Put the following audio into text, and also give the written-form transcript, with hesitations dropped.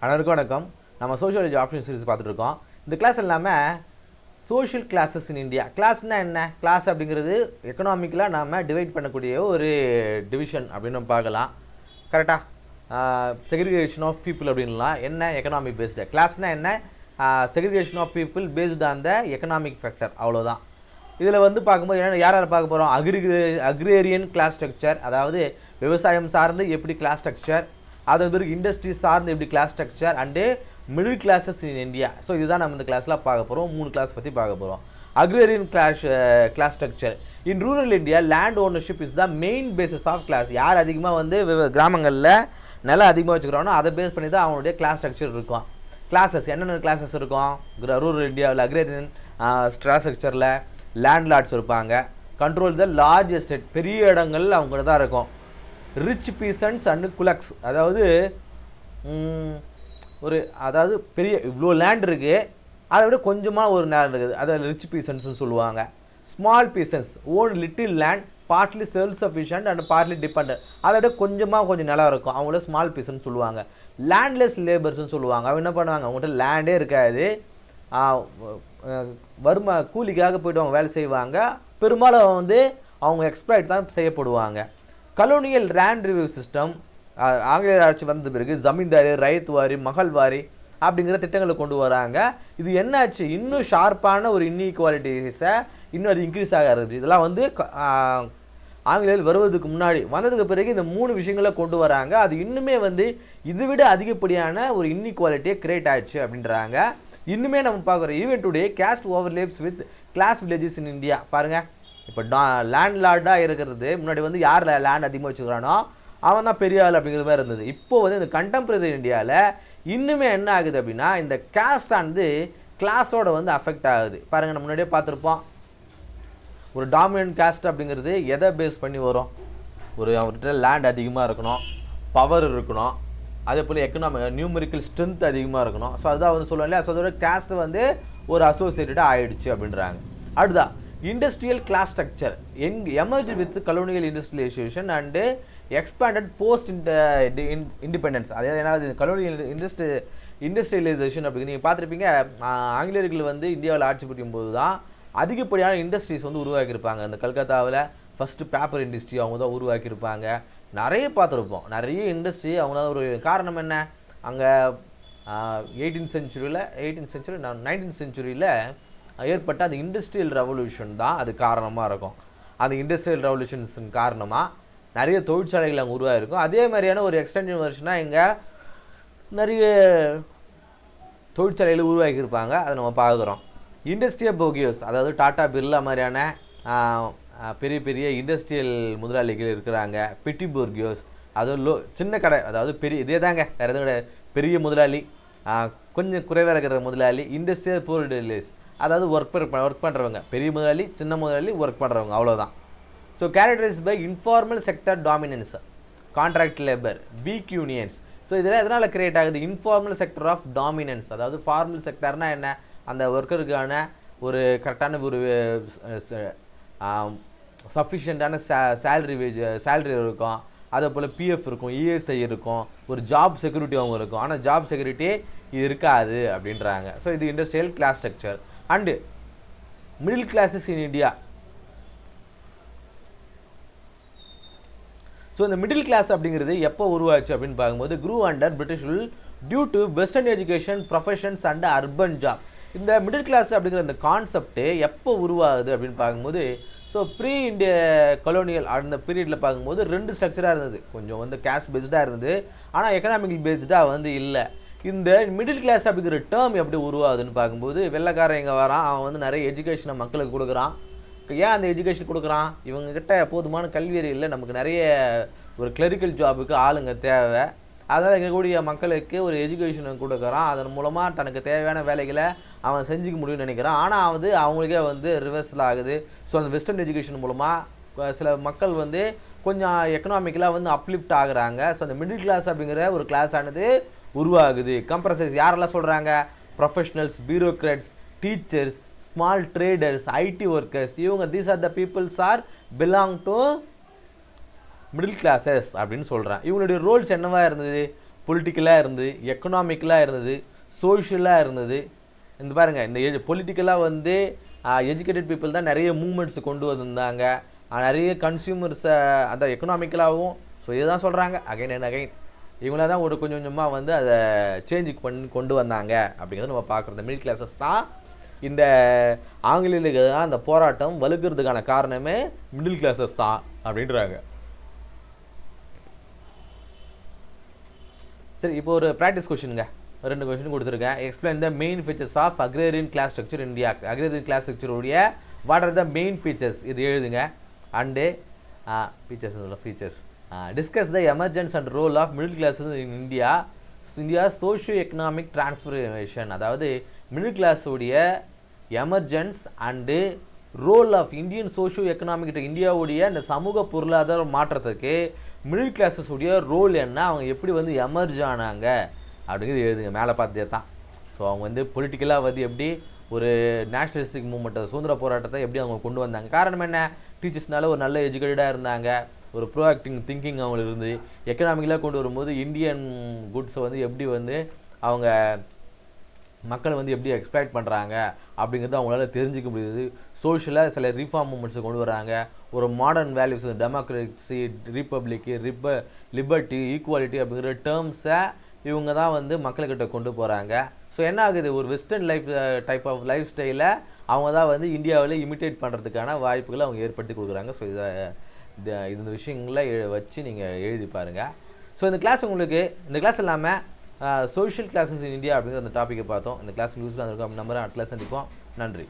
அனைவருக்கும் வணக்கம். நம்ம சோஷியாலஜி ஆப்ஷன் சீரிஸ் பார்த்துட்டு இருக்கோம். இந்த கிளாஸ் இல்லாமல் சோஷியல் கிளாஸஸ் இன் இந்தியா. கிளாஸ்னால் என்ன? கிளாஸ் அப்படிங்கிறது எக்கனாமிக்கலாக நாம் டிவைட் பண்ணக்கூடிய ஒரு டிவிஷன் அப்படின்னு நம்ம பார்க்கலாம். கரெக்டாக செக்ரிகேஷன் ஆஃப் பீப்புள் அப்படின்லாம் என்ன எக்கனாமிக் பேஸ்டு. கிளாஸ்னால் என்ன? Segregation of people based on the economic factor, அவ்வளோதான். இதில் வந்து பார்க்கும்போது என்ன யார் யார் பார்க்க போகிறோம்? அக்ரேரியன் கிளாஸ் ஸ்ட்ரக்சர், அதாவது விவசாயம் சார்ந்து எப்படி கிளாஸ் ஸ்ட்ரக்சர், அதன் பிறகு இண்டஸ்ட்ரி சார்ந்து எப்படி class structure and middle classes in India. So இதுதான் நம்ம இந்த கிளாஸில் பார்க்க போகிறோம். 3 கிளாஸ் பற்றி பார்க்க போகிறோம். Agrarian class structure in rural India. Land ownership is the main basis of class. யார் அதிகமாக வந்து கிராமங்களில் நிலம் அதிகமாக வச்சுக்கிறானோ அதை பேஸ் பண்ணி தான் அவனுடைய கிளாஸ் ஸ்ட்ரக்சர் இருக்கும். கிளாஸஸ் என்னென்ன கிளாஸஸ் இருக்கும் ரூரல் இந்தியாவில்? அக்ரேரியன் கிளாஸ் ஸ்ட்ரக்சரில் லேண்ட்லார்ட்ஸ் இருப்பாங்க. கண்ட்ரோல் த லார்ஜ் எஸ்டேட், பெரிய இடங்கள் அவங்க தான் இருக்கும். ரிச் பீசன்ஸ் அண்டு குலக்ஸ், அதாவது அதாவது பெரிய இவ்வளோ லேண்ட் இருக்குது, அதை விட கொஞ்சமாக ஒரு லேண்ட் இருக்குது, அதை ரிச் பீசன்ஸ்னு சொல்லுவாங்க. Small peasants own little land, partly self sufficient and partly depend, அதை விட கொஞ்சம் நிலம் இருக்கும், அவங்கள ஸ்மால் பீசன்ஸ் சொல்லுவாங்க. லேண்ட்லெஸ் லேபர்ஸ்ன்னு சொல்லுவாங்க. அவங்க என்ன பண்ணுவாங்க? அவங்கள்ட்ட லேண்டே இருக்காது, கூலிக்காக போய்ட்டு அவங்க வேலை செய்வாங்க. பெரும்பாலும் வந்து அவங்க எக்ஸ்ப்ளாய்ட் தான் செய்யப்படுவாங்க. கலோனியல் லேண்ட் ரிவ்யூ சிஸ்டம் ஆங்கிலேயர் ஆட்சி வந்த பிறகு ஜமீன்தாரி, ரைத் வாரி, மகள் வாரி அப்படிங்கிற திட்டங்களை கொண்டு வராங்க. இது என்னாச்சு? இன்னும் ஷார்ப்பான ஒரு இன்இக்வாலிட்டிஸை இன்னும் அது இன்க்ரீஸ் ஆக ஆரம்பிச்சு. இதெல்லாம் வந்து ஆங்கிலேயர் வருவதுக்கு முன்னாடி, வந்ததுக்கு பிறகு இந்த 3 விஷயங்களை கொண்டு வராங்க. அது இன்னுமே வந்து இதை விட அதிகப்படியான ஒரு இன்இக்வாலிட்டியை கிரியேட் ஆயிடுச்சு அப்படின்றாங்க. இன்னுமே நம்ம பார்க்குறோம் even today caste overlaps with class villages in India. பாருங்கள், இப்போ லேண்ட்லார்டாக இருக்கிறது முன்னாடி வந்து யார் லேண்ட் அதிகமாக வச்சுக்கிறானோ அவன் தான் பெரிய ஆள் அப்படிங்கிற மாதிரி இருந்தது. இப்போது வந்து இந்த கண்டெம்பரரி இந்தியாவில் இன்னுமே என்ன ஆகுது அப்படின்னா, இந்த கேஸ்ட் ஆனது கிளாஸோட வந்து அஃபெக்ட் ஆகுது. பாருங்கள், நம்ம முன்னாடியே பார்த்துருப்போம். ஒரு டாமினன்ட் கேஸ்ட் அப்படிங்கிறது எதை பேஸ் பண்ணி வரும்? அவர்கிட்ட லேண்ட் அதிகமாக இருக்கணும், பவர் இருக்கணும், அதே போல் நியூமெரிக்கல் ஸ்ட்ரென்த் அதிகமாக இருக்கணும். ஸோ அதுதான் வந்து சொல்லுவோம் இல்லையா? ஸோ அதோட கேஸ்ட் வந்து ஒரு அசோசியேட்டடாக ஆகிடுச்சு அப்படின்றாங்க. அடுத்ததான் industrial class structure emerge with colonial industrialisation and expanded post independence. அதாவது ஏன்னா கலோனியல் இண்டஸ்ட்ரியலைசேஷன் அப்படின்னு நீங்கள் பார்த்துருப்பீங்க. ஆங்கிலேயர்கள் வந்து இந்தியாவில் ஆட்சி புரியும் போது தான் அதிகப்படியான இண்டஸ்ட்ரீஸ் வந்து உருவாக்கியிருப்பாங்க. இந்த கல்கத்தாவில் ஃபஸ்ட்டு பேப்பர் இண்டஸ்ட்ரி அவங்க தான் உருவாக்கியிருப்பாங்க. நிறைய பார்த்துருப்போம், நிறைய இண்டஸ்ட்ரி அவங்க தான். ஒரு காரணம் என்ன? அங்கே 19th செஞ்சுரியில் ஏற்பட்ட அந்த இண்டஸ்ட்ரியல் ரெவல்யூஷன் தான் அது காரணமாக இருக்கும். அந்த இண்டஸ்ட்ரியல் ரெவல்யூஷன்ஸின் காரணமாக நிறைய தொழிற்சாலைகள் அங்கே உருவாகிருக்கும். அதே மாதிரியான ஒரு எக்ஸ்டென்ஷன் வெர்ஷனாக இங்கே நிறைய தொழிற்சாலைகள் உருவாக்கியிருப்பாங்க. அதை நம்ம பார்க்குறோம். இண்டஸ்ட்ரியல் போகியோஸ், அதாவது டாடா, பிர்லா மாதிரியான பெரிய பெரிய இண்டஸ்ட்ரியல் முதலாளிகள் இருக்கிறாங்க. பெட்டி போர்கியோஸ், அதாவது சின்ன கடை, அதாவது பெரிய இதே தாங்க, வேறு எதுவும் கிடையாது. பெரிய முதலாளி, கொஞ்சம் குறைவாக இருக்கிற முதலாளி. இண்டஸ்ட்ரியல் போர்டலிஸ், அதாவது ஒர்க் பண்ணுறவங்க. பெரிய முதலாளி, சின்ன முதலாளி, ஒர்க் பண்ணுறவங்க, அவ்வளோதான். So characterised by informal sector dominance, contract labour, weak unions. So இதில் எதனால் கிரியேட் ஆகுது? Informal sector of dominance. அதாவது ஃபார்மல் செக்டர்னால் என்ன? அந்த ஒர்க்கருக்கான ஒரு கரெக்டான ஒரு சஃபிஷியண்ட்டான சேலரி இருக்கும். அதே போல் பிஎஃப் இருக்கும், இஎஸ்ஐ இருக்கும், ஒரு ஜாப் செக்யூரிட்டி அவங்க இருக்கும். ஆனால் ஜாப் செக்யூரிட்டி இது இருக்காது அப்படின்றாங்க. ஸோ இது industrial class structure. And middle classes in India. So இந்த மிடில் கிளாஸ் அப்படிங்கிறது எப்போ உருவாச்சு அப்படின்னு பார்க்கும்போது grew under British rule due to western education, professions and urban job. இந்த மிடில் கிளாஸ் அப்படிங்கிற இந்த கான்செப்ட்டு எப்போ உருவாகுது அப்படின்னு பார்க்கும்போது, ஸோ ப்ரீ இண்டிய கலோனியல் அந்த பீரியடில் பார்க்கும்போது 2 ஸ்ட்ரக்சராக இருந்தது. கொஞ்சம் வந்து கேஸ்ட் பேஸ்டாக இருந்தது, ஆனால் எக்கனாமிக்கல் பேஸ்டாக வந்து இல்லை. இந்த மிடில் கிளாஸ் அப்படிங்கிற டேர்ம் எப்படி உருவாகுதுன்னு பார்க்கும்போது, வெள்ளைக்காரன் எங்கே வரான், அவன் வந்து நிறைய எஜுகேஷனை மக்களுக்கு கொடுக்குறான். ஏன் அந்த எஜுகேஷன் கொடுக்குறான்? இவங்ககிட்ட போதுமான கல்வி இல்லை, நமக்கு நிறைய ஒரு கிளரிக்கல் ஜாபுக்கு ஆளுங்க தேவை, அதனால் இருக்கக்கூடிய மக்களுக்கு ஒரு எஜுகேஷனை கொடுக்குறான். அதன் மூலமாக தனக்கு தேவையான வேலைகளை அவன் செஞ்சுக்க முடியும்னு நினைக்கிறான். ஆனால் அவங்களுக்கே வந்து ரிவர்ஸில் ஆகுது. ஸோ அந்த வெஸ்டர்ன் எஜுகேஷன் மூலமாக சில மக்கள் வந்து கொஞ்சம் எக்கனாமிக்கலாக வந்து அப்லிஃப்ட் ஆகுறாங்க. ஸோ அந்த மிடில் கிளாஸ் அப்படிங்கிற ஒரு கிளாஸ் ஆனது உருவாகுது. கம்ப்ரசைஸ் யாரெல்லாம் சொல்கிறாங்க? Professionals, bureaucrats, teachers, small traders, IT workers, இவங்க these are the peoples are belong to middle classes அப்படின்னு சொல்கிறேன். இவங்களுடைய ரோல்ஸ் என்னவாக இருந்தது? பொலிட்டிக்கலாக இருந்தது, எக்கனாமிக்கலாக இருந்தது, சோஷியலாக இருந்தது. இந்த பாருங்கள், இந்த பொலிட்டிக்கலாக வந்து எஜுகேட்டட் பீப்புள் தான் நிறைய மூமெண்ட்ஸ் கொண்டு வந்திருந்தாங்க. நிறைய கன்சியூமர்ஸை அந்த எக்கனாமிக்கலாகவும். ஸோ இதுதான் சொல்கிறாங்க அகைன் அண்ட் அகைன். இவங்கள தான் ஒரு கொஞ்சம் கொஞ்சமாக வந்து அதை சேஞ்சுக்கு பண்ணி கொண்டு வந்தாங்க அப்படிங்கிறத நம்ம பார்க்குறோம். இந்த மிடில் கிளாஸஸ் தான் இந்த ஆங்கிலேயர்களுக்கு தான் அந்த போராட்டம் வலுக்கிறதுக்கான காரணமே மிடில் கிளாஸஸ் தான் அப்படின்றாங்க. சரி, இப்போ ஒரு ப்ராக்டிஸ் கொஷினுங்க, 2 கொஷின் கொடுத்துருக்கேன். Explain the main features of agrarian class structure India. Agrarian class ஸ்ட்ரக்சருடைய what are the main features, இது எழுதுங்க. And features discuss the emergence and role of middle classes in India socio economic transformation. அதாவது middle கிளாஸுடைய emergence and role of Indian socio economic, இந்தியாவுடைய இந்த சமூக பொருளாதார மாற்றத்துக்கு மிடில் கிளாஸஸுடைய ரோல் என்ன, அவங்க எப்படி வந்து எமர்ஜ் ஆனாங்க அப்படிங்கிறது எழுதுங்க. மேலே பார்த்தே தான். ஸோ அவங்க வந்து பொலிட்டிக்கலாக வந்து எப்படி ஒரு நேஷ்னலிஸ்டிக் மூமெண்ட்டை, சுதந்திர போராட்டத்தை எப்படி அவங்க கொண்டு வந்தாங்க. காரணம் என்ன, டீச்சர்ஸ்னால ஒரு நல்ல எஜுகேட்டடாக இருந்தாங்க, ஒரு ப்ரோஆக்டிங் திங்கிங் அவங்களுக்கு இருந்து. எக்கனாமிக்கலாக கொண்டு வரும்போது இந்தியன் குட்ஸை வந்து எப்படி வந்து அவங்க மக்களை வந்து எப்படி எக்ஸ்ப்ளாய்ட் பண்ணுறாங்க அப்படிங்கிறது அவங்களால தெரிஞ்சிக்க முடியுது. சோஷியலாக சில ரீஃபார்ம் மூமெண்ட்ஸை கொண்டு வராங்க. ஒரு modern values, democracy, republic, liberty, equality அப்படிங்கிற டேர்ம்ஸை இவங்க தான் வந்து மக்கள்கிட்ட கொண்டு போகிறாங்க. ஸோ என்ன ஆகுது, ஒரு வெஸ்டர்ன் டைப் ஆஃப் லைஃப் ஸ்டைலை அவங்க தான் வந்து இந்தியாவில் இமிட்டேட் பண்ணுறதுக்கான வாய்ப்புகளை அவங்க ஏற்படுத்தி கொடுக்குறாங்க. ஸோ இந்த விஷயங்களை வச்சு நீங்கள் எழுதி பாருங்கள். ஸோ இந்த கிளாஸ் இல்லாமல் சோஷியல் கிளாஸஸ் இன் இந்தியா அப்படிங்கிற அந்த டாப்பிக்கை பார்த்தோம். இந்த கிளாஸ் யூஸ்ஃபுல்லாக இருக்கும். நம்ம அடுத்த கிளாஸ் சந்திப்போம். நன்றி.